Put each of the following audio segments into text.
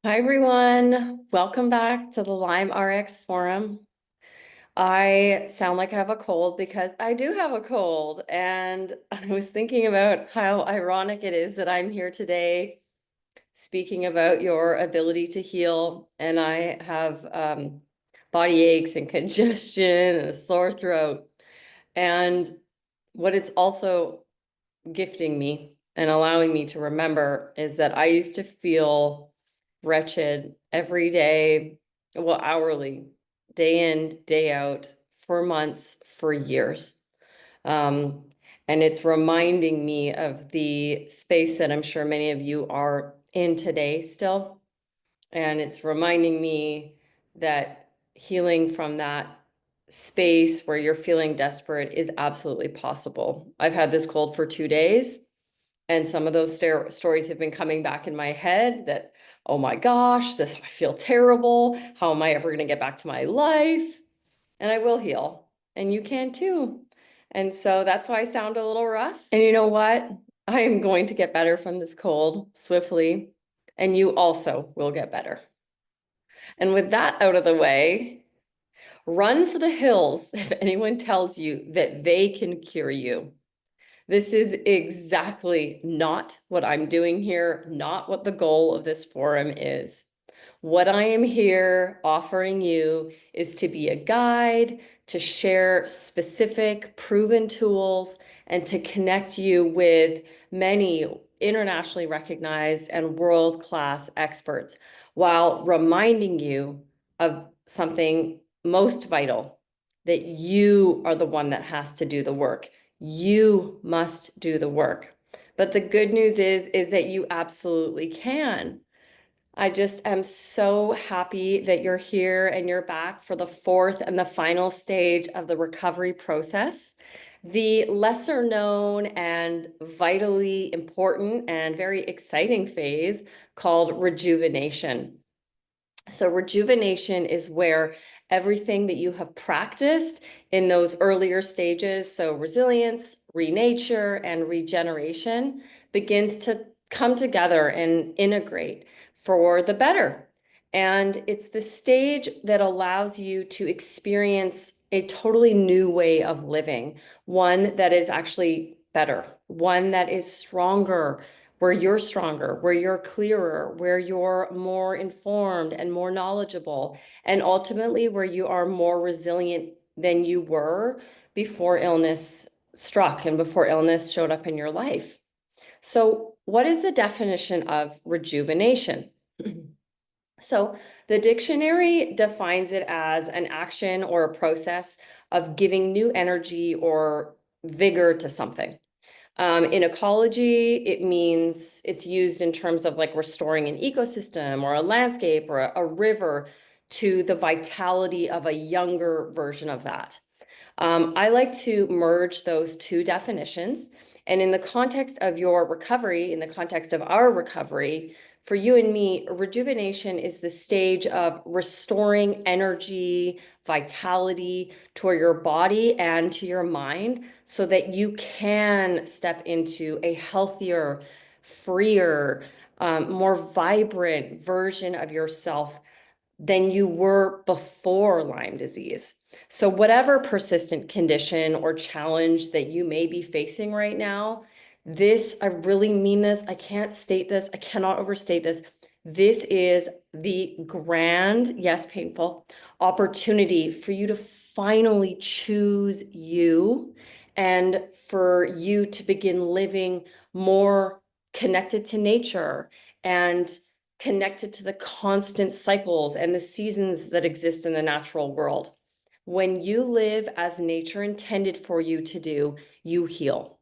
Hi, everyone. Welcome back to the Lyme Rx Forum. I sound like I have a cold because I do have a cold. And I was thinking about how ironic it is that I'm here today speaking about your ability to heal. And I have body aches and congestion and a sore throat. And what it's also gifting me and allowing me to remember is that I used to feel wretched every day, well, hourly, day in, day out, for months, for years. Um, and it's reminding me of the space that I'm sure many of you are in today still. And it's reminding me that healing from that space where you're feeling desperate is absolutely possible. I've had this cold for 2 days. And some of those stories have been coming back in my head that, oh my gosh, I feel terrible. How am I ever going to get back to my life? And I will heal. And you can too. And so that's why I sound a little rough. And you know what? I am going to get better from this cold swiftly. And you also will get better. And with that out of the way, run for the hills if anyone tells you that they can cure you. This is exactly not what I'm doing here, not what the goal of this forum is. What I am here offering you is to be a guide, to share specific proven tools, and to connect you with many internationally recognized and world-class experts while reminding you of something most vital, that you are the one that has to do the work. You must do the work. But the good news is that you absolutely can. I just am so happy that you're here and you're back for the fourth and the final stage of the recovery process. The lesser known and vitally important and very exciting phase called rejuvenation. So rejuvenation is where everything that you have practiced in those earlier stages, so resilience, renature, and regeneration, begins to come together and integrate for the better. And it's the stage that allows you to experience a totally new way of living, one that is actually better, one that is stronger, where you're clearer, where you're more informed and more knowledgeable, and ultimately where you are more resilient than you were before illness struck and before illness showed up in your life. So, what is the definition of rejuvenation? So, the dictionary defines it as an action or a process of giving new energy or vigor to something. In ecology, it means it's used in terms of like restoring an ecosystem or a landscape or a river to the vitality of a younger version of that. I like to merge those two definitions. And in the context of your recovery, in the context of our recovery, for you and me, rejuvenation is the stage of restoring energy, vitality to your body and to your mind so that you can step into a healthier, freer, more vibrant version of yourself than you were before Lyme disease. So whatever persistent condition or challenge that you may be facing right now, I really mean this. I can't state this. I cannot overstate this. This is the grand, yes, painful opportunity for you to finally choose you and for you to begin living more connected to nature and connected to the constant cycles and the seasons that exist in the natural world. When you live as nature intended for you to do, you heal.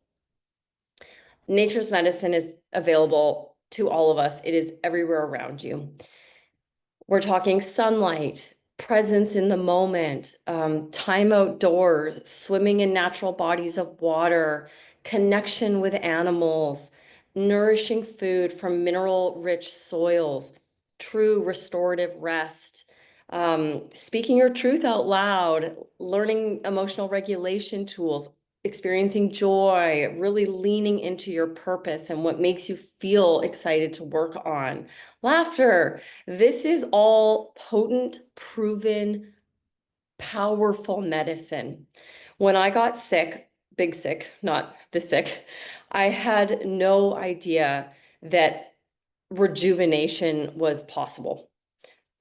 Nature's medicine is available to all of us. It is everywhere around you. We're talking sunlight, presence in the moment, time outdoors, swimming in natural bodies of water, connection with animals, nourishing food from mineral-rich soils, true restorative rest, speaking your truth out loud, learning emotional regulation tools. experiencing joy, really leaning into your purpose and what makes you feel excited to work on. Laughter. This is all potent, proven, powerful medicine. When I got sick, big sick, not the sick, I had no idea that rejuvenation was possible,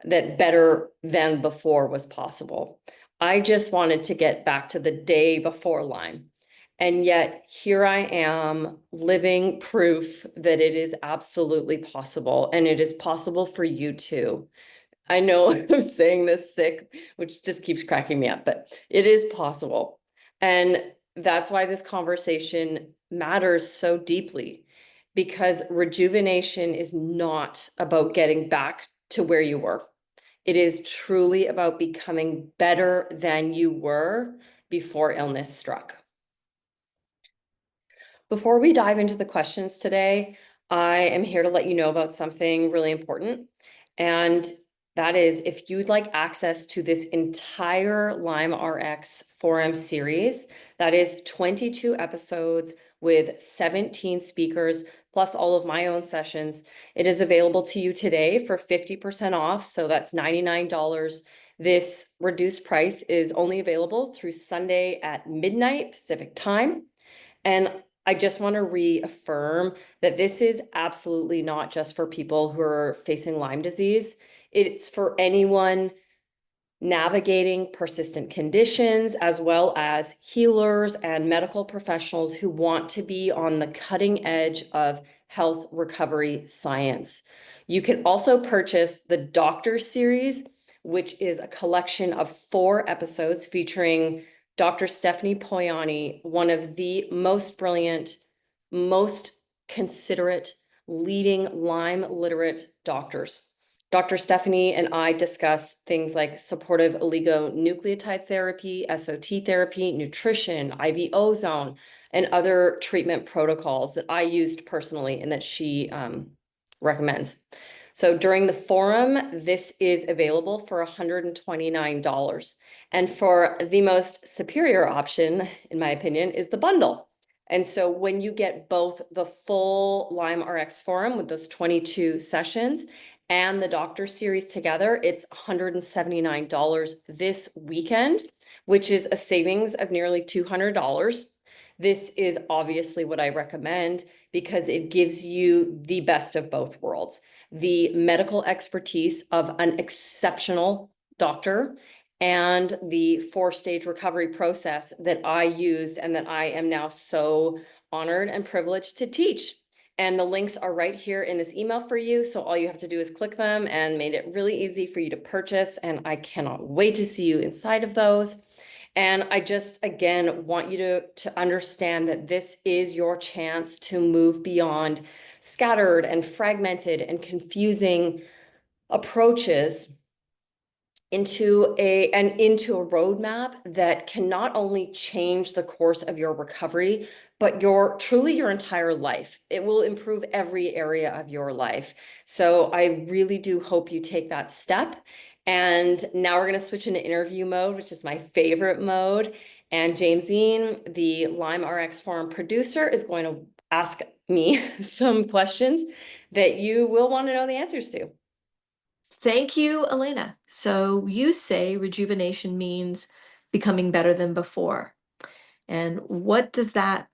that better than before was possible. I just wanted to get back to the day before Lyme. And yet here I am living proof that it is absolutely possible, and it is possible for you too. I know I'm saying this sick, which just keeps cracking me up, but it is possible. And that's why this conversation matters so deeply, because rejuvenation is not about getting back to where you were. It is truly about becoming better than you were before illness struck. Before we dive into the questions today, I am here to let you know about something really important. And that is, if you'd like access to this entire Lyme Rx Forum series, that is 22 episodes with 17 speakers, plus all of my own sessions, it is available to you today for 50% off. So that's $99. This reduced price is only available through Sunday at midnight Pacific time. And I just want to reaffirm that this is absolutely not just for people who are facing Lyme disease. It's for anyone navigating persistent conditions, as well as healers and medical professionals who want to be on the cutting edge of health recovery science. You can also purchase the Doctor Series, which is a collection of 4 episodes featuring Dr. Stephanie Poyani, one of the most brilliant, most considerate, leading Lyme literate doctors. Dr. Stephanie and I discuss things like supportive oligonucleotide therapy, SOT therapy, nutrition, IV ozone, and other treatment protocols that I used personally and that she recommends. So during the forum, this is available for $129. And for the most superior option, in my opinion, is the bundle. And so when you get both the full Lyme Rx Forum with those 22 sessions and the Doctor Series together, it's $179 this weekend, which is a savings of nearly $200. This is obviously what I recommend because it gives you the best of both worlds. The medical expertise of an exceptional doctor and the 4-stage recovery process that I used and that I am now so honored and privileged to teach. And the links are right here in this email for you. So all you have to do is click them, and made it really easy for you to purchase. And I cannot wait to see you inside of those. And I just, again, want you to understand that this is your chance to move beyond scattered and fragmented and confusing approaches into a roadmap that can not only change the course of your recovery, but truly your entire life. It will improve every area of your life. So I really do hope you take that step. And now we're going to switch into interview mode, which is my favorite mode. And Jamesine, the Lyme Rx Forum producer, is going to ask me some questions that you will want to know the answers to. Thank you, Alayna. So you say rejuvenation means becoming better than before. And what does that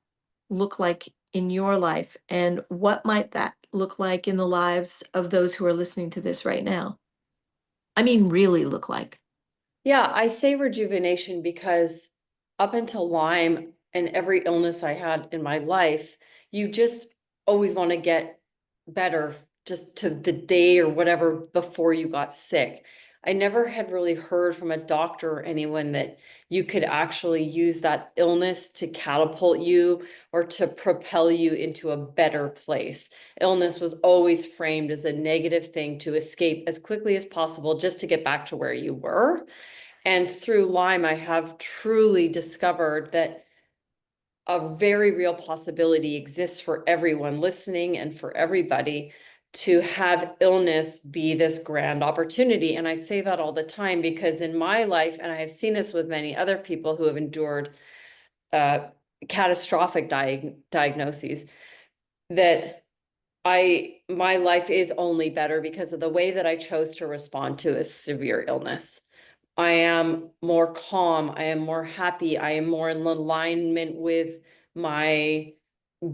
look like in your life? And what might that look like in the lives of those who are listening to this right now? I mean, really look like. Yeah, I say rejuvenation because up until Lyme and every illness I had in my life, you just always want to get better just to the day or whatever before you got sick. I never had really heard from a doctor or anyone that you could actually use that illness to catapult you or to propel you into a better place. Illness was always framed as a negative thing to escape as quickly as possible just to get back to where you were. And through Lyme, I have truly discovered that a very real possibility exists for everyone listening and for everybody to have illness be this grand opportunity. And I say that all the time because in my life, and I have seen this with many other people who have endured catastrophic diagnoses, that my life is only better because of the way that I chose to respond to a severe illness. I am more calm. I am more happy. I am more in alignment with my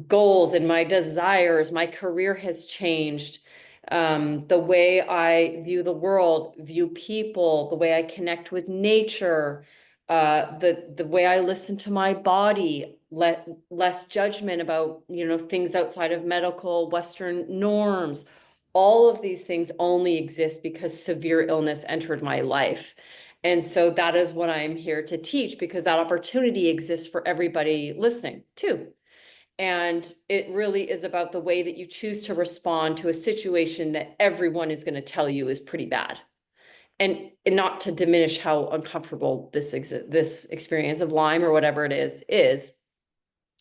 goals and my desires. My career has changed. The way I view the world, view people, the way I connect with nature, the way I listen to my body, less judgment about, things outside of medical Western norms. All of these things only exist because severe illness entered my life. And so that is what I'm here to teach, because that opportunity exists for everybody listening too. And it really is about the way that you choose to respond to a situation that everyone is going to tell you is pretty bad. And not to diminish how uncomfortable this experience of Lyme or whatever it is.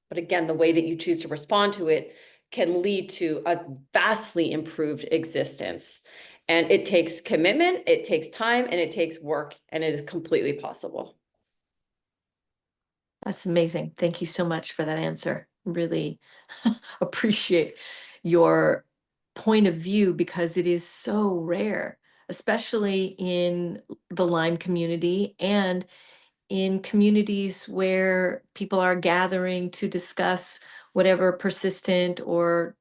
But again, the way that you choose to respond to it can lead to a vastly improved existence. And it takes commitment, it takes time, and it takes work, and it is completely possible. That's amazing. Thank you so much for that answer. Really appreciate your point of view because it is so rare, especially in the Lyme community and in communities where people are gathering to discuss whatever persistent or,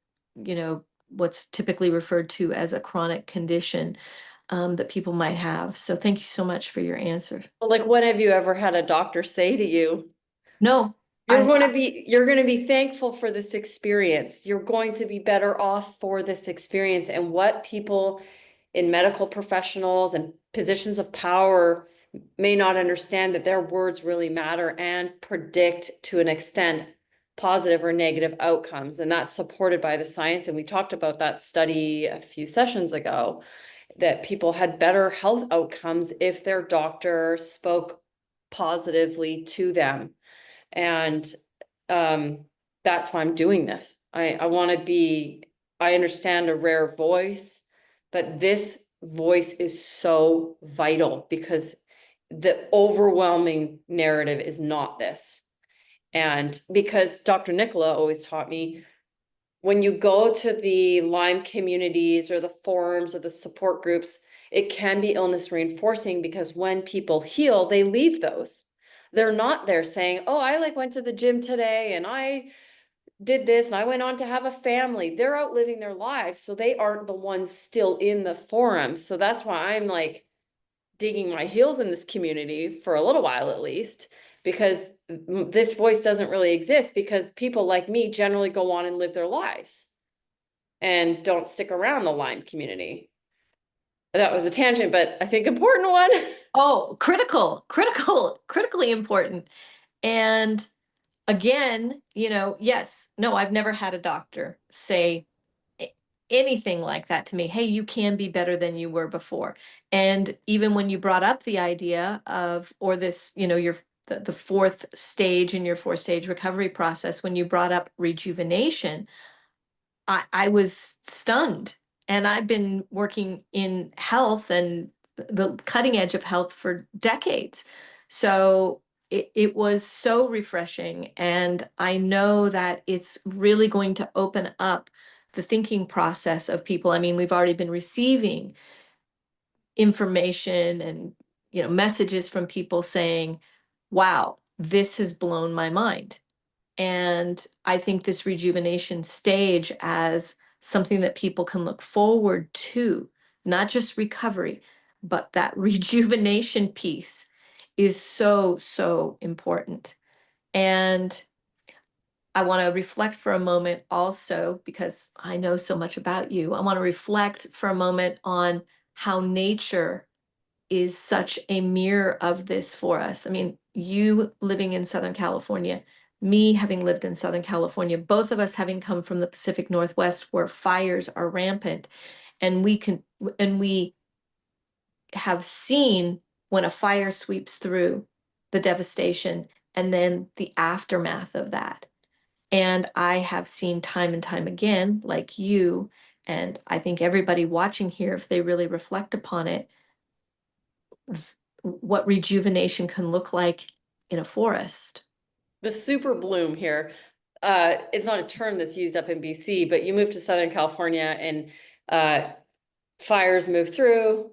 what's typically referred to as a chronic condition that people might have. So thank you so much for your answer. Like, when have you ever had a doctor say to you, No, You're I going to be thankful for this experience. You're going to be better off for this experience. And what people in medical professionals and positions of power may not understand, that their words really matter and predict, to an extent, positive or negative outcomes. And that's supported by the science. And we talked about that study a few sessions ago, that people had better health outcomes if their doctor spoke positively to them. And that's why I'm doing this. I want to be, I understand a rare voice, but this voice is so vital because the overwhelming narrative is not this. And because Dr. Nicola always taught me, when you go to the Lyme communities or the forums or the support groups, it can be illness reinforcing, because when people heal, they leave those. They're not there saying, oh, I went to the gym today and I did this and I went on to have a family. They're out living their lives. So they aren't the ones still in the forum. So that's why I'm digging my heels in this community for a little while at least, because this voice doesn't really exist, because people like me generally go on and live their lives and don't stick around the Lyme community. That was a tangent, but I think important one. Oh, critically important. And again, yes, no, I've never had a doctor say anything like that to me. Hey, you can be better than you were before. And even when you brought up the idea of, or this, the fourth stage in your four-stage recovery process, when you brought up rejuvenation, I was stunned. And I've been working in health and the cutting edge of health for decades. So it was so refreshing. And I know that it's really going to open up the thinking process of people. I mean, we've already been receiving information and messages from people saying, wow, this has blown my mind. And I think this rejuvenation stage as something that people can look forward to, not just recovery, but that rejuvenation piece is so, so important. And I want to reflect for a moment also, because I know so much about you. I want to reflect for a moment on how nature is such a mirror of this for us. I mean, you living in Southern California, me having lived in Southern California, both of us having come from the Pacific Northwest where fires are rampant, and we have seen when a fire sweeps through, the devastation and then the aftermath of that. And I have seen time and time again, like you, and I think everybody watching here, if they really reflect upon it, what rejuvenation can look like in a forest. the super bloom here, it's not a term that's used up in BC, but you move to Southern California and fires move through,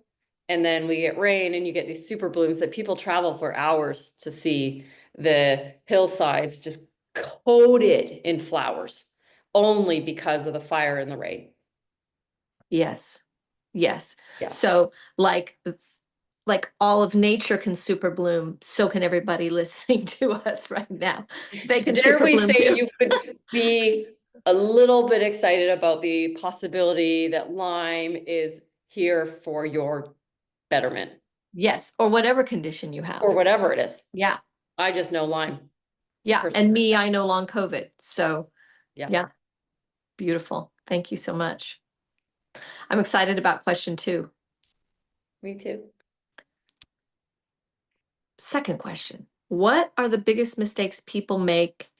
and then we get rain and you get these super blooms that people travel for hours to see, the hillsides just coated in flowers only because of the fire and the rain. Yes. Yes. Yeah. So like all of nature can super bloom, so can everybody listening to us right now. They can Dare super we bloom say too. you could be a little bit excited about the possibility that Lyme is here for your betterment Yes, or whatever condition you or have. whatever it is. Yeah. I just know Lyme. Yeah. Personally. And me, I know long COVID. So Yeah, yeah, beautiful. Thank you so much. I'm excited about question 2. me too. Second question. What are the biggest mistakes people make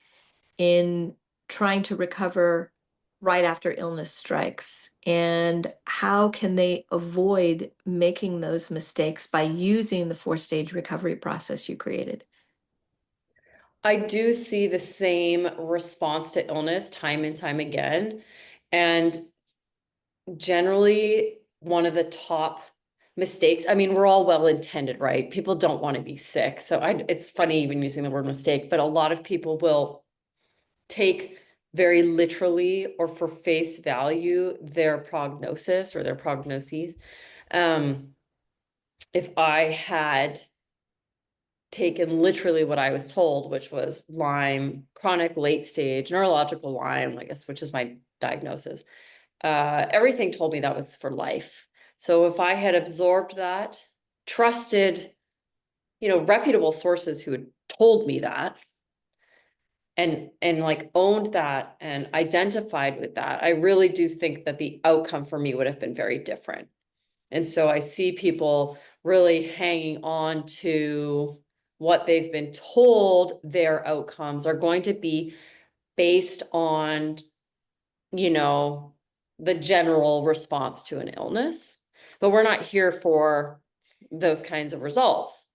in trying to recover right after illness strikes? And how can they avoid making those mistakes by using the 4-stage recovery process you created? I do see the same response to illness time and time again. And generally, one of the top mistakes, I mean, we're all well intended, right? People don't want to be sick. So it's funny even using the word mistake, but a lot of people will take very literally or for face value their prognosis or their prognoses. Um, if I had taken literally what I was told, which was Lyme, chronic late stage neurological Lyme, I guess, which is my diagnosis. Everything told me that was for life. So if I had absorbed that, trusted, reputable sources who had told me that, and like owned that and identified with that, I really do think that the outcome for me would have been very different. And so I see people really hanging on to what they've been told their outcomes are going to be based on, you know, the general response to an illness. But we're not here for those kinds of results.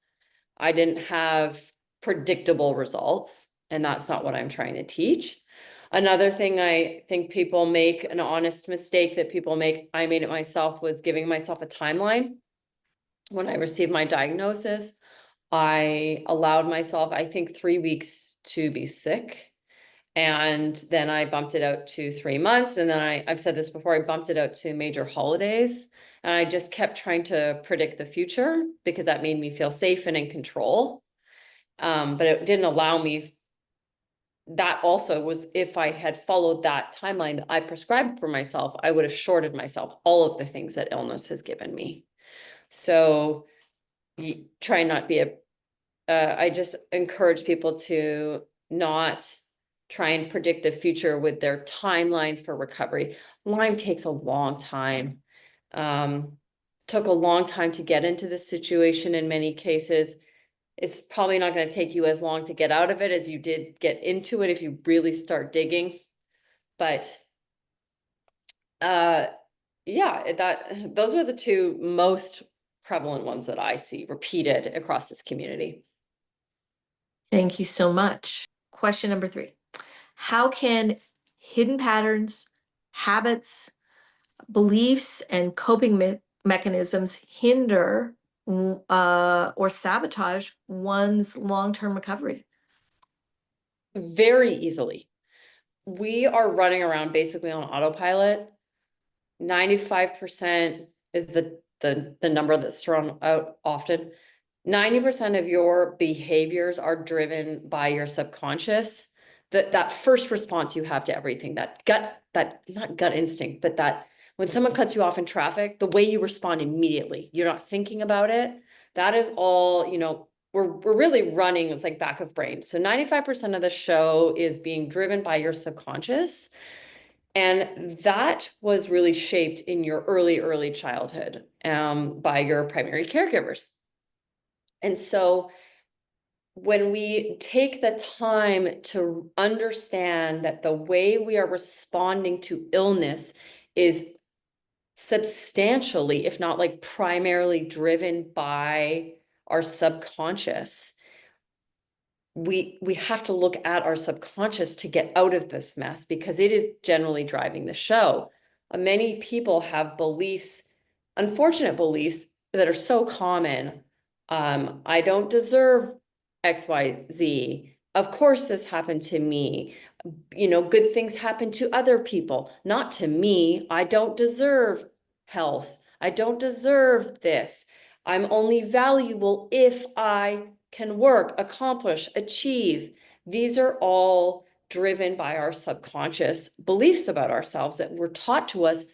I didn't have predictable results, and that's not what I'm trying to teach. Another thing I think people make, an honest mistake that people make, I made it myself, was giving myself a timeline. When I received my diagnosis, I allowed myself, I think, 3 weeks to be sick. And then I bumped it out to 3 months. And then I've said this before, I bumped it out to major holidays. And I just kept trying to predict the future because that made me feel safe and in control. But it didn't allow me. That also was, if I had followed that timeline that I prescribed for myself, I would have shorted myself all of the things that illness has given me. So try not be I just encourage people to not try and predict the future with their timelines for recovery. Lyme takes a long time. Took a long time to get into this situation in many cases. It's probably not going to take you as long to get out of it as you did get into it if you really start digging. But uh yeah, those are the two most prevalent ones that I see repeated across this community. Thank you so much. Question number 3. How can hidden patterns, habits, beliefs, and coping mechanisms hinder or sabotage one's long-term recovery? Very easily. We are running around basically on autopilot. 95% is the number that's thrown out often. 90% of your behaviors are driven by your subconscious. That first response you have to everything, that gut, that not gut instinct, but that when someone cuts you off in traffic, the way you respond immediately, you're not thinking about it. That is all, we're really running, it's like back of brain. So 95% of the show is being driven by your subconscious. And that was really shaped in your early childhood by your primary caregivers. And so when we take the time to understand that the way we are responding to illness is substantially, if not like primarily driven by our subconscious, we have to look at our subconscious to get out of this mess because it is generally driving the show. Many people have beliefs, unfortunate beliefs that are so common. I don't deserve XYZ. Of course, this happened to me. Good things happen to other people, not to me. I don't deserve health. I don't deserve this. I'm only valuable if I can work, accomplish, achieve. These are all driven by our subconscious beliefs about ourselves that were taught to us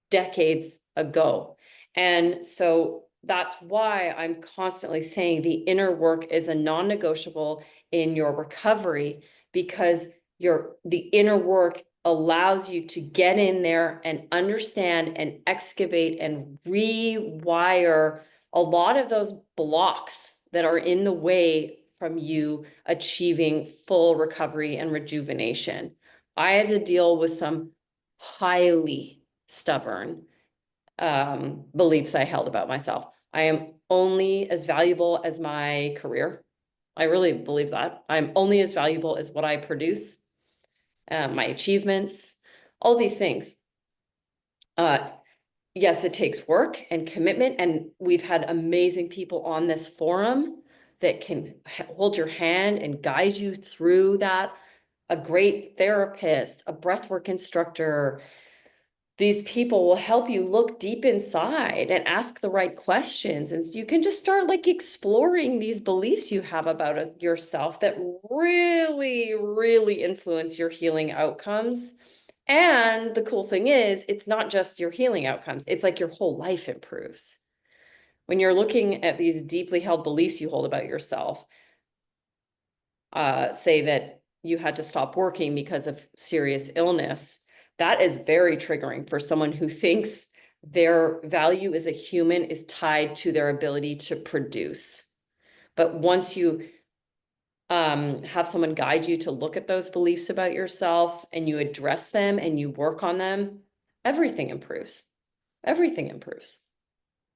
decades ago. And so that's why I'm constantly saying the inner work is a non-negotiable in your recovery, because the inner work allows you to get in there and understand and excavate and rewire a lot of those blocks that are in the way from you achieving full recovery and rejuvenation. I had to deal with some highly stubborn beliefs I held about myself. I am only as valuable as my career. I really believe that. I'm only as valuable as what I produce, my achievements, all these things. Yes, it takes work and commitment, and we've had amazing people on this forum that can hold your hand and guide you through that. A great therapist, a breathwork instructor, these people will help you look deep inside and ask the right questions. And you can just start like exploring these beliefs you have about yourself that really, really influence your healing outcomes. And the cool thing is, it's not just your healing outcomes, it's like your whole life improves. When you're looking at these deeply held beliefs you hold about yourself, say that you had to stop working because of serious illness, that is very triggering for someone who thinks their value as a human is tied to their ability to produce. But once you have someone guide you to look at those beliefs about yourself and you address them and you work on them, everything improves. Everything improves.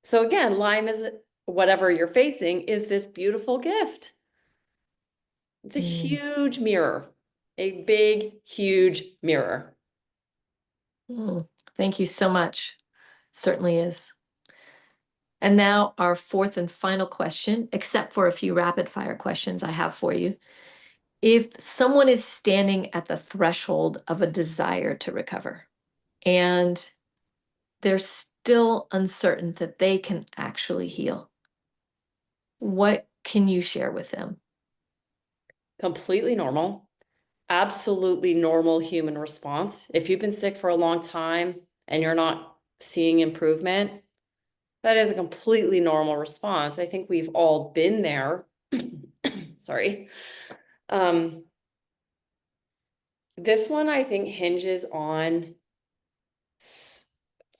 So again, Lyme is, whatever you're facing, is this beautiful gift. It's a Mm, huge mirror, a big, huge mirror. mm. Thank you so much. Certainly is. And now our fourth and final question, except for a few rapid fire questions I have for you. If someone is standing at the threshold of a desire to recover and they're still uncertain that they can actually heal, what can you share with them? Completely normal, absolutely normal human response. If you've been sick for a long time and you're not seeing improvement, that is a completely normal response. I think we've all been there. Sorry. Um, this one I think hinges on,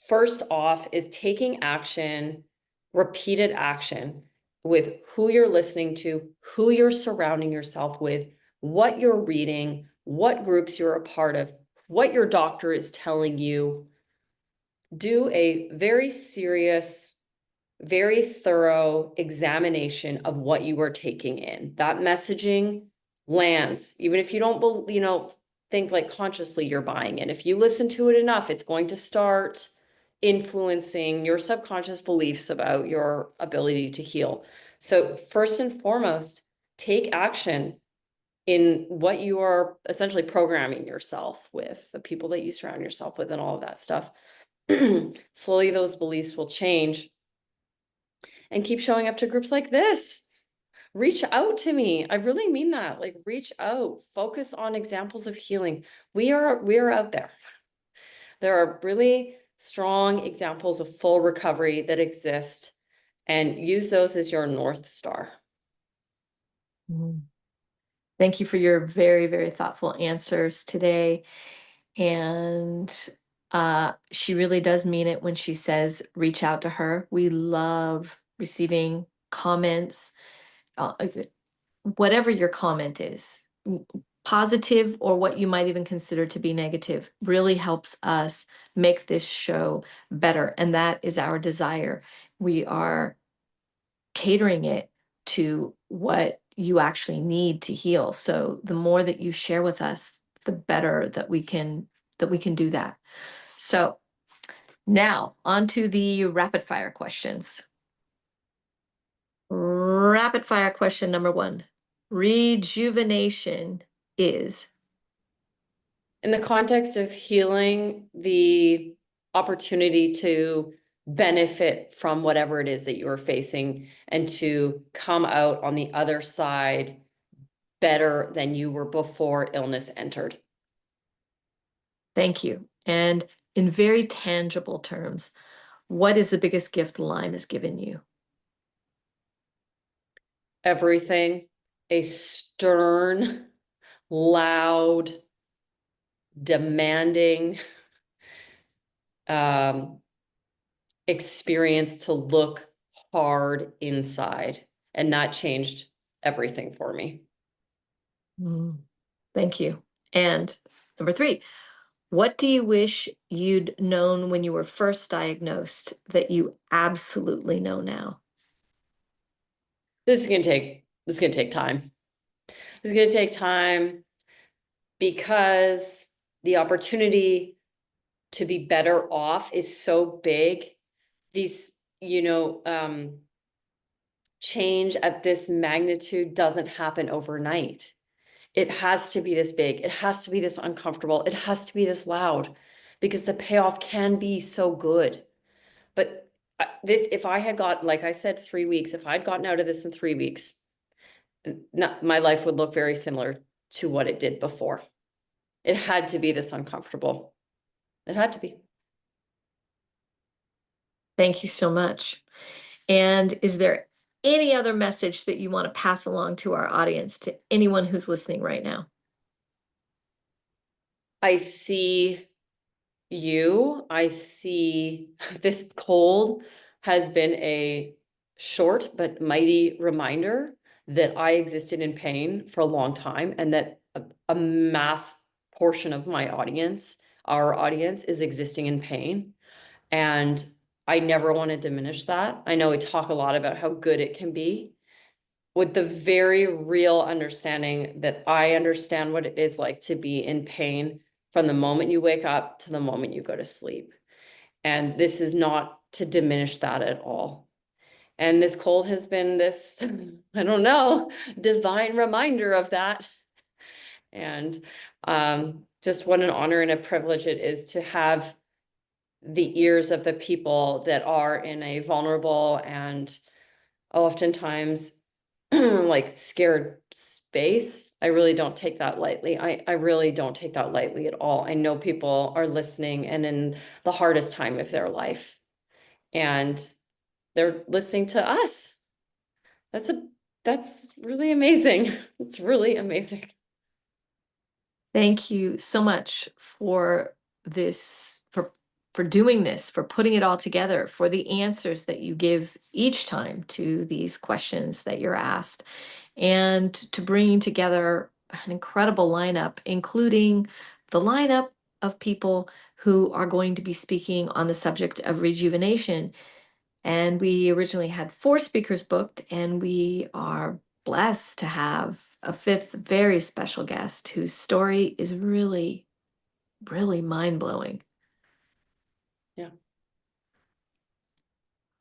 first off, is taking action, repeated action with who you're listening to, who you're surrounding yourself with, what you're reading, what groups you're a part of, what your doctor is telling you. Do a very serious, very thorough examination of what you are taking in. That messaging lands, even if you don't, think like consciously you're buying it. If you listen to it enough, it's going to start influencing your subconscious beliefs about your ability to heal. So first and foremost, take action in what you are essentially programming yourself with, the people that you surround yourself with, and all of that stuff. Slowly, those beliefs will change, and keep showing up to groups like this. Reach out to me. I really mean that. Like, reach out, focus on examples of healing. We are out there. There are really strong examples of full recovery that exist, and use those as your North Star. Mm. Thank you for your very, very thoughtful answers today. And she really does mean it when she says, reach out to her. We love receiving comments, whatever your comment is, positive or what you might even consider to be negative, really helps us make this show better. And that is our desire. We are catering it to what you actually need to heal. So the more that you share with us, the better that we can do that. So now on to the rapid fire questions. Rapid fire question number one. Rejuvenation is. In the context of healing, the opportunity to benefit from whatever it is that you are facing and to come out on the other side better than you were before illness entered. Thank you. And in very tangible terms, what is the biggest gift Lyme has given you? Everything, a stern, loud, demanding experience to look hard inside. And that changed everything for me. Mm, thank you. And number three, what do you wish you'd known when you were first diagnosed that you absolutely know now? This is gonna take time. It's gonna take time because the opportunity to be better off is so big. These, change at this magnitude doesn't happen overnight. It has to be this big. It has to be this uncomfortable. It has to be this loud because the payoff can be so good. But this, if I had got, like I said, 3 weeks, if I'd gotten out of this in 3 weeks, my life would look very similar to what it did before. It had to be this uncomfortable. It had to be. Thank you so much. And is there any other message that you want to pass along to our audience, to anyone who's listening right now? I see you. I see this cold has been a short but mighty reminder that I existed in pain for a long time and that a mass portion of my audience, our audience, is existing in pain. And I never want to diminish that. I know we talk a lot about how good it can be, with the very real understanding that I understand what it is like to be in pain from the moment you wake up to the moment you go to sleep. And this is not to diminish that at all. And this cold has been this, I don't know, divine reminder of that. And just what an honor and a privilege it is to have the ears of the people that are in a vulnerable and oftentimes like scared space. I really don't take that lightly. I really don't take that lightly at all. I know people are listening and in the hardest time of their life, and they're listening to us. That's really amazing. It's really amazing. Thank you so much for this, for doing this, for putting it all together, for the answers that you give each time to these questions that you're asked, and to bringing together an incredible lineup, including the lineup of people who are going to be speaking on the subject of rejuvenation. And we originally had 4 speakers booked, and we are blessed to have a fifth very special guest whose story is really, really mind-blowing. Yeah.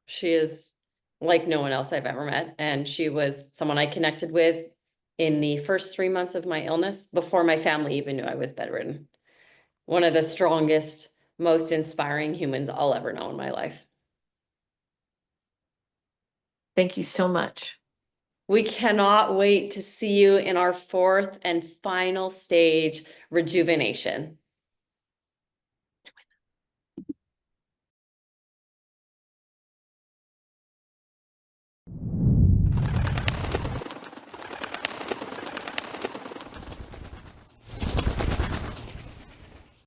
She is like no one else I've ever met. And she was someone I connected with in the first 3 months of my illness before my family even knew I was bedridden. One of the strongest, most inspiring humans I'll ever know in my life. Thank you so much. We cannot wait to see you in our fourth and final stage, Rejuvenation.